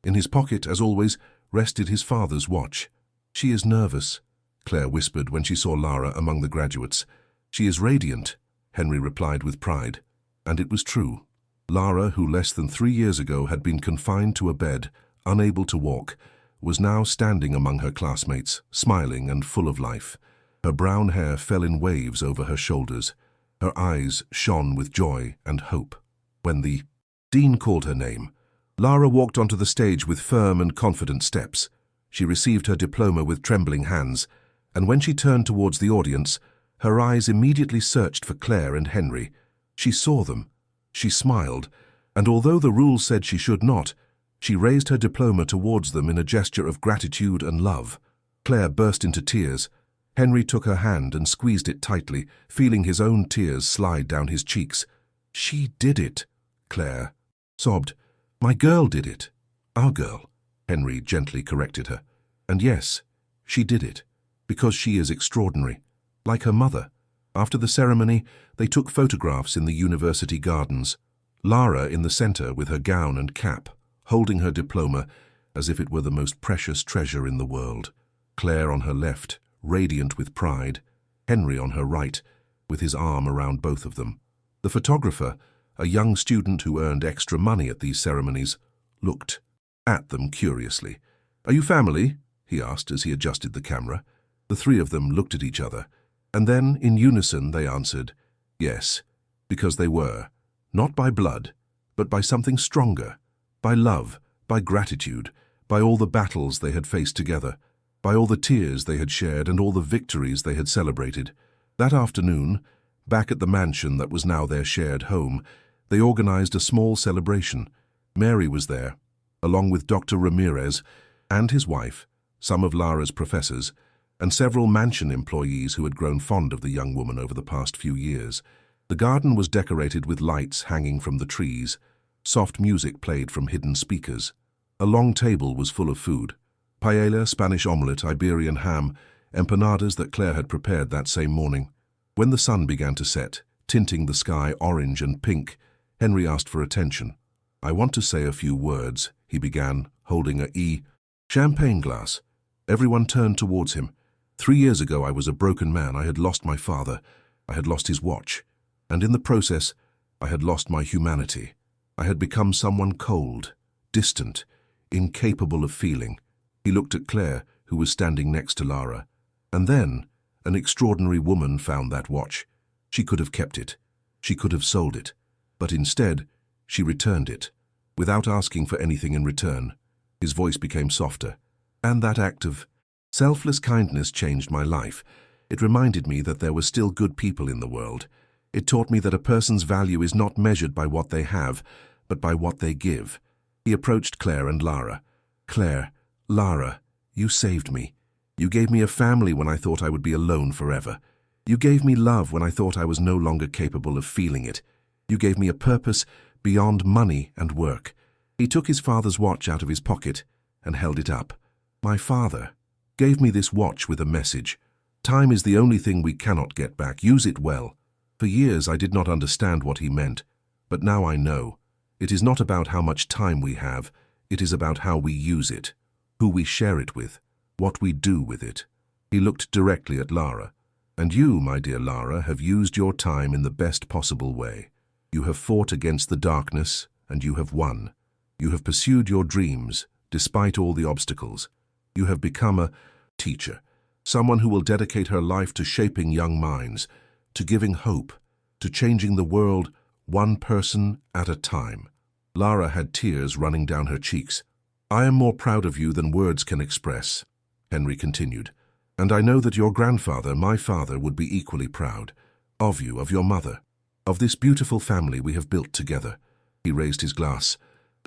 In his pocket, as always, rested his father's watch. "She is nervous," Claire whispered when she saw Lara among the graduates. "She is radiant," Henry replied with pride. And it was true. Lara, who less than 3 years ago had been confined to a bed, unable to walk, was now standing among her classmates, smiling and full of life. Her brown hair fell in waves over her shoulders. Her eyes shone with joy and hope. When the dean called her name, Lara walked onto the stage with firm and confident steps. She received her diploma with trembling hands, and when she turned towards the audience, her eyes immediately searched for Claire and Henry. She saw them. She smiled, and although the rules said she should not, she raised her diploma towards them in a gesture of gratitude and love. Claire burst into tears. Henry took her hand and squeezed it tightly, feeling his own tears slide down his cheeks. "She did it," Claire sobbed. "My girl did it." "Our girl," Henry gently corrected her. "And yes, she did it, because she is extraordinary, like her mother." After the ceremony, they took photographs in the university gardens. Lara in the center with her gown and cap, holding her diploma as if it were the most precious treasure in the world. Claire on her left, radiant with pride. Henry on her right, with his arm around both of them. The photographer, a young student who earned extra money at these ceremonies, looked at them curiously. "Are you family?" he asked as he adjusted the camera. The three of them looked at each other, and then, in unison, they answered, yes, because they were, not by blood, but by something stronger, by love, by gratitude, by all the battles they had faced together, by all the tears they had shared and all the victories they had celebrated. That afternoon, back at the mansion that was now their shared home, they organized a small celebration. Mary was there, along with Dr. Ramirez and his wife, some of Lara's professors, and several mansion employees who had grown fond of the young woman over the past few years. The garden was decorated with lights hanging from the trees. Soft music played from hidden speakers. A long table was full of food: paella, Spanish omelette, Iberian ham, empanadas that Claire had prepared that same morning. When the sun began to set, tinting the sky orange and pink, Henry asked for attention. "I want to say a few words," he began, holding a champagne glass. Everyone turned towards him. 3 years ago I was a broken man. I had lost my father. I had lost his watch. And in the process, I had lost my humanity. I had become someone cold, distant, incapable of feeling. He looked at Claire, who was standing next to Lara. And then, an extraordinary woman found that watch. She could have kept it. She could have sold it. But instead, she returned it, without asking for anything in return. His voice became softer. And that act of selfless kindness changed my life. It reminded me that there were still good people in the world. It taught me that a person's value is not measured by what they have, but by what they give. He approached Claire and Lara. "Claire, Lara, you saved me. You gave me a family when I thought I would be alone forever. You gave me love when I thought I was no longer capable of feeling it. You gave me a purpose beyond money and work." He took his father's watch out of his pocket and held it up. "My father gave me this watch with a message. Time is the only thing we cannot get back. Use it well." For years I did not understand what he meant, but now I know. It is not about how much time we have, it is about how we use it, who we share it with, what we do with it. He looked directly at Lara. "And you, my dear Lara, have used your time in the best possible way. You have fought against the darkness, and you have won. You have pursued your dreams, despite all the obstacles. You have become a teacher, someone who will dedicate her life to shaping young minds, to giving hope, to changing the world one person at a time." Lara had tears running down her cheeks. "I am more proud of you than words can express," Henry continued. "And I know that your grandfather, my father, would be equally proud of you, of your mother, of this beautiful family we have built together." He raised his glass.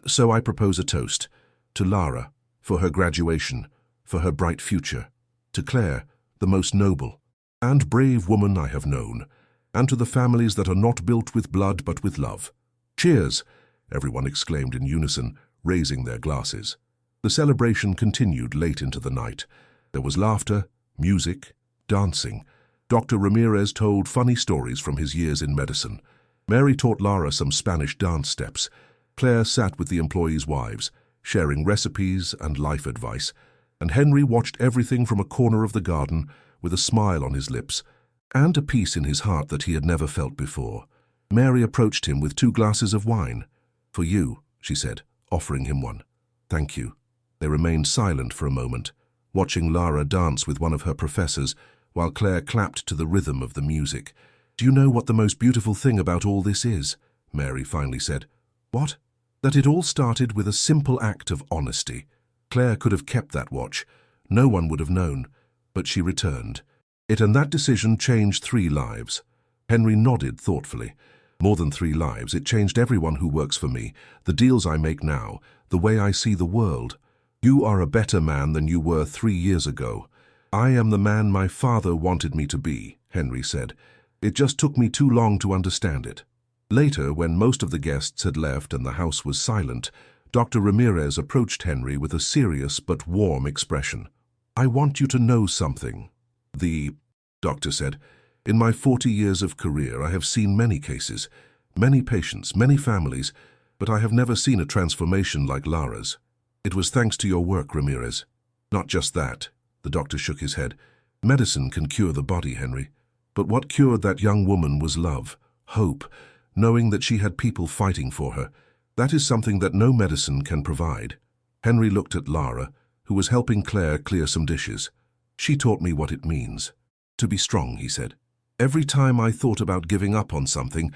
"So I propose a toast to Lara, for her graduation, for her bright future, to Claire, the most noble and brave woman I have known, and to the families that are not built with blood but with love. Cheers!" everyone exclaimed in unison, raising their glasses. The celebration continued late into the night. There was laughter, music, dancing. Dr. Ramirez told funny stories from his years in medicine. Mary taught Lara some Spanish dance steps. Claire sat with the employees' wives, sharing recipes and life advice. And Henry watched everything from a corner of the garden with a smile on his lips and a peace in his heart that he had never felt before. Mary approached him with 2 glasses of wine. "For you," she said, offering him one. "Thank you." They remained silent for a moment, watching Lara dance with one of her professors while Claire clapped to the rhythm of the music. "Do you know what the most beautiful thing about all this is?" Mary finally said. "What?" "That it all started with a simple act of honesty. Claire could have kept that watch. No one would have known. But she returned it, and that decision changed 3 lives. Henry nodded thoughtfully. "More than 3 lives. It changed everyone who works for me, the deals I make now, the way I see the world. You are a better man than you were 3 years ago." "I am the man my father wanted me to be," Henry said. "It just took me too long to understand it." Later, when most of the guests had left and the house was silent, Dr. Ramirez approached Henry with a serious but warm expression. "I want you to know something," the doctor said. "In my 40 years of career, I have seen many cases, many patients, many families, but I have never seen a transformation like Lara's. It was thanks to your work, Ramirez." "Not just that," the doctor shook his head. "Medicine can cure the body, Henry. But what cured that young woman was love, hope, knowing that she had people fighting for her. That is something that no medicine can provide." Henry looked at Lara, who was helping Claire clear some dishes. "She taught me what it means to be strong," he said. "Every time I thought about giving up on something,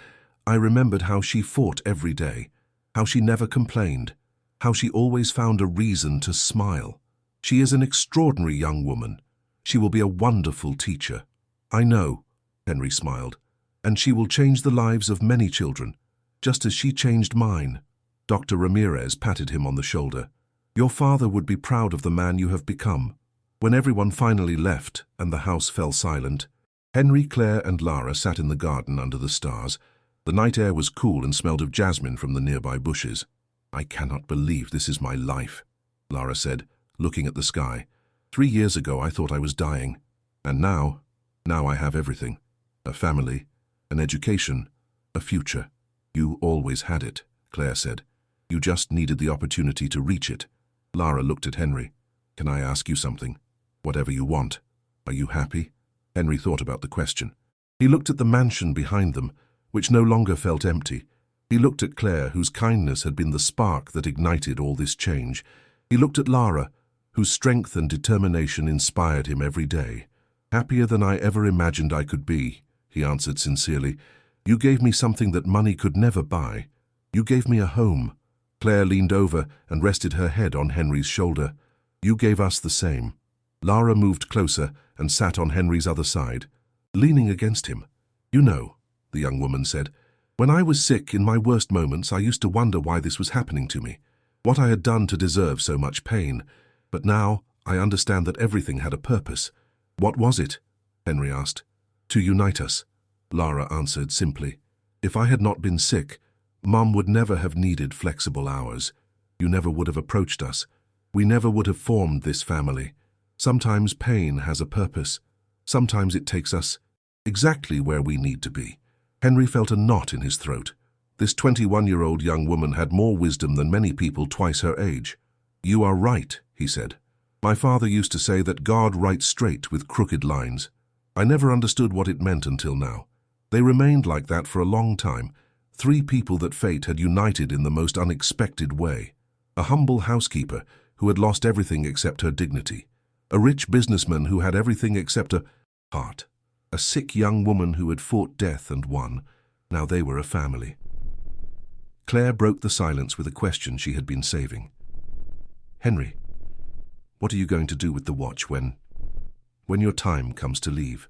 I remembered how she fought every day, how she never complained, how she always found a reason to smile. She is an extraordinary young woman. She will be a wonderful teacher." "I know," Henry smiled, "and she will change the lives of many children, just as she changed mine." Dr. Ramirez patted him on the shoulder. Your father would be proud of the man you have become. When everyone finally left and the house fell silent, Henry, Claire and Lara sat in the garden under the stars. The night air was cool and smelled of jasmine from the nearby bushes. I cannot believe this is my life, Lara said, looking at the sky. 3 years ago I thought I was dying. And now I have everything. A family, an education, a future. You always had it, Claire said. You just needed the opportunity to reach it. Lara looked at Henry. Can I ask you something? Whatever you want. Are you happy? Henry thought about the question. He looked at the mansion behind them, which no longer felt empty. He looked at Claire, whose kindness had been the spark that ignited all this change. He looked at Lara, whose strength and determination inspired him every day. Happier than I ever imagined I could be, he answered sincerely. You gave me something that money could never buy. You gave me a home. Claire leaned over and rested her head on Henry's shoulder. You gave us the same. Lara moved closer and sat on Henry's other side, leaning against him. You know, the young woman said, when I was sick in my worst moments, I used to wonder why this was happening to me, what I had done to deserve so much pain. But now I understand that everything had a purpose. What was it? Henry asked. To unite us, Lara answered simply. If I had not been sick, Mum would never have needed flexible hours. You never would have approached us. We never would have formed this family. Sometimes pain has a purpose. Sometimes it takes us exactly where we need to be. Henry felt a knot in his throat. This 21-year-old young woman had more wisdom than many people twice her age. You are right, he said. My father used to say that God writes straight with crooked lines. I never understood what it meant until now. They remained like that for a long time. 3 people that fate had united in the most unexpected way. A humble housekeeper who had lost everything except her dignity. A rich businessman who had everything except a heart. A sick young woman who had fought death and won. Now they were a family. Claire broke the silence with a question she had been saving. Henry, what are you going to do with the watch when your time comes to leave?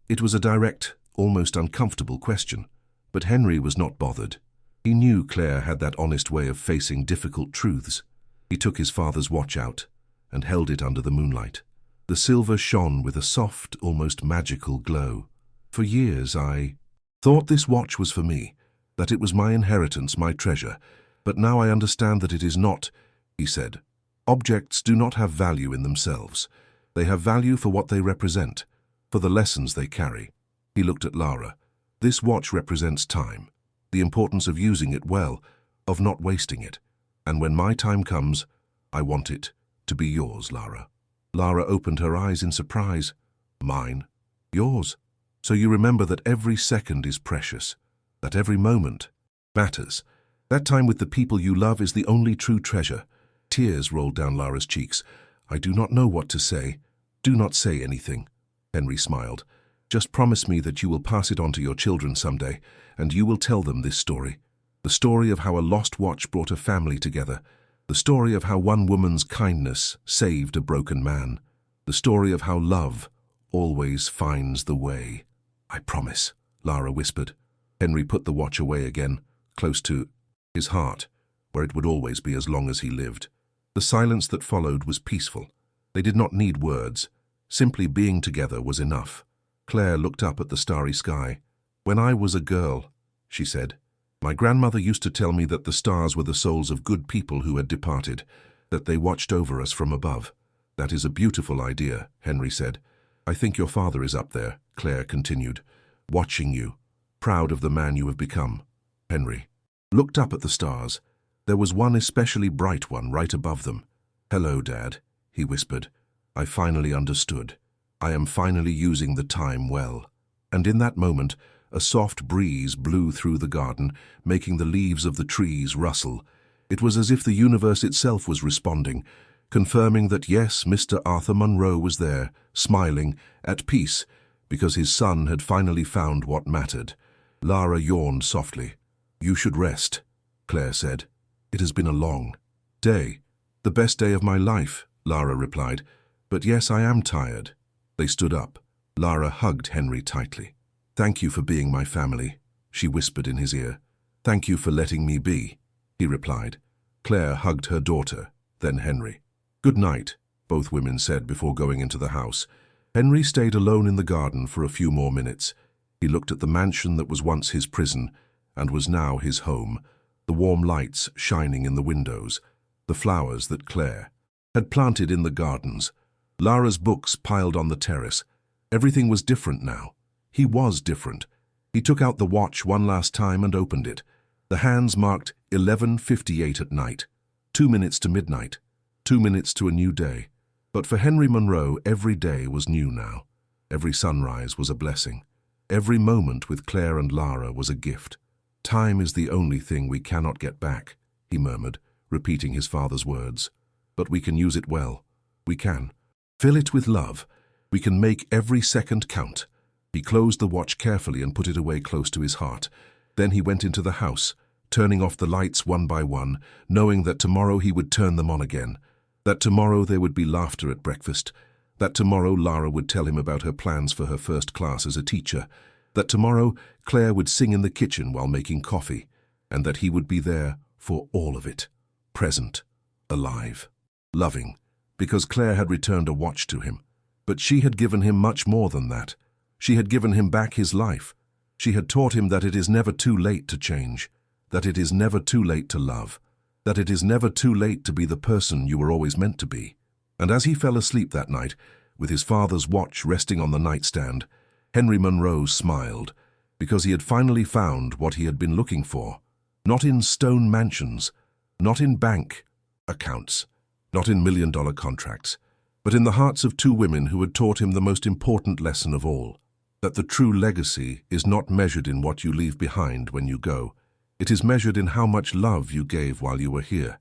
It was a direct, almost uncomfortable question, but Henry was not bothered. He knew Claire had that honest way of facing difficult truths. He took his father's watch out and held it under the moonlight. The silver shone with a soft, almost magical glow. For years I thought this watch was for me, that it was my inheritance, my treasure, but now I understand that it is not, he said. Objects do not have value in themselves. They have value for what they represent, for the lessons they carry. He looked at Lara. This watch represents time, the importance of using it well, of not wasting it. And when my time comes, I want it to be yours, Lara. Lara opened her eyes in surprise. Mine? Yours? So you remember that every second is precious, that every moment matters. That time with the people you love is the only true treasure. Tears rolled down Lara's cheeks. I do not know what to say. Do not say anything. Henry smiled. Just promise me that you will pass it on to your children someday, and you will tell them this story. The story of how a lost watch brought a family together. The story of how one woman's kindness saved a broken man. The story of how love always finds the way. I promise, Lara whispered. Henry put the watch away again, close to his heart, where it would always be as long as he lived. The silence that followed was peaceful. They did not need words. Simply being together was enough. Claire looked up at the starry sky. When I was a girl, she said, my grandmother used to tell me that the stars were the souls of good people who had departed, that they watched over us from above. That is a beautiful idea, Henry said. I think your father is up there, Claire continued, watching you, proud of the man you have become. Henry looked up at the stars. There was one especially bright one right above them. Hello, Dad, he whispered. I finally understood. I am finally using the time well. And in that moment, a soft breeze blew through the garden, making the leaves of the trees rustle. It was as if the universe itself was responding, confirming that yes, Mr. Arthur Monroe was there, smiling, at peace, because his son had finally found what mattered. Lara yawned softly. You should rest, Claire said. It has been a long day. The best day of my life, Lara replied. But yes, I am tired. They stood up. Lara hugged Henry tightly. Thank you for being my family, she whispered in his ear. Thank you for letting me be. he replied. Claire hugged her daughter, then Henry. Good night, both women said before going into the house. Henry stayed alone in the garden for a few more minutes. He looked at the mansion that was once his prison and was now his home, the warm lights shining in the windows, the flowers that Claire had planted in the gardens, Lara's books piled on the terrace. Everything was different now. He was different. He took out the watch one last time and opened it. The hands marked 11:58 at night, 2 minutes to midnight, 2 minutes to a new day. But for Henry Monroe, every day was new now. Every sunrise was a blessing. Every moment with Claire and Lara was a gift. Time is the only thing we cannot get back, he murmured, repeating his father's words. But we can use it well. We can. Fill it with love. We can make every second count. He closed the watch carefully and put it away close to his heart. Then he went into the house, turning off the lights one by one, knowing that tomorrow he would turn them on again, that tomorrow there would be laughter at breakfast, that tomorrow Lara would tell him about her plans for her first class as a teacher, that tomorrow Claire would sing in the kitchen while making coffee, and that he would be there for all of it, present, alive, loving, because Claire had returned a watch to him. But she had given him much more than that. She had given him back his life. She had taught him that it is never too late to change, that it is never too late to love, that it is never too late to be the person you were always meant to be. And as he fell asleep that night, with his father's watch resting on the nightstand, Henry Monroe smiled, because he had finally found what he had been looking for, not in stone mansions, not in bank accounts, not in million-dollar contracts, but in the hearts of two women who had taught him the most important lesson of all, that the true legacy is not measured in what you leave behind when you go. It is measured in how much love you gave while you were here.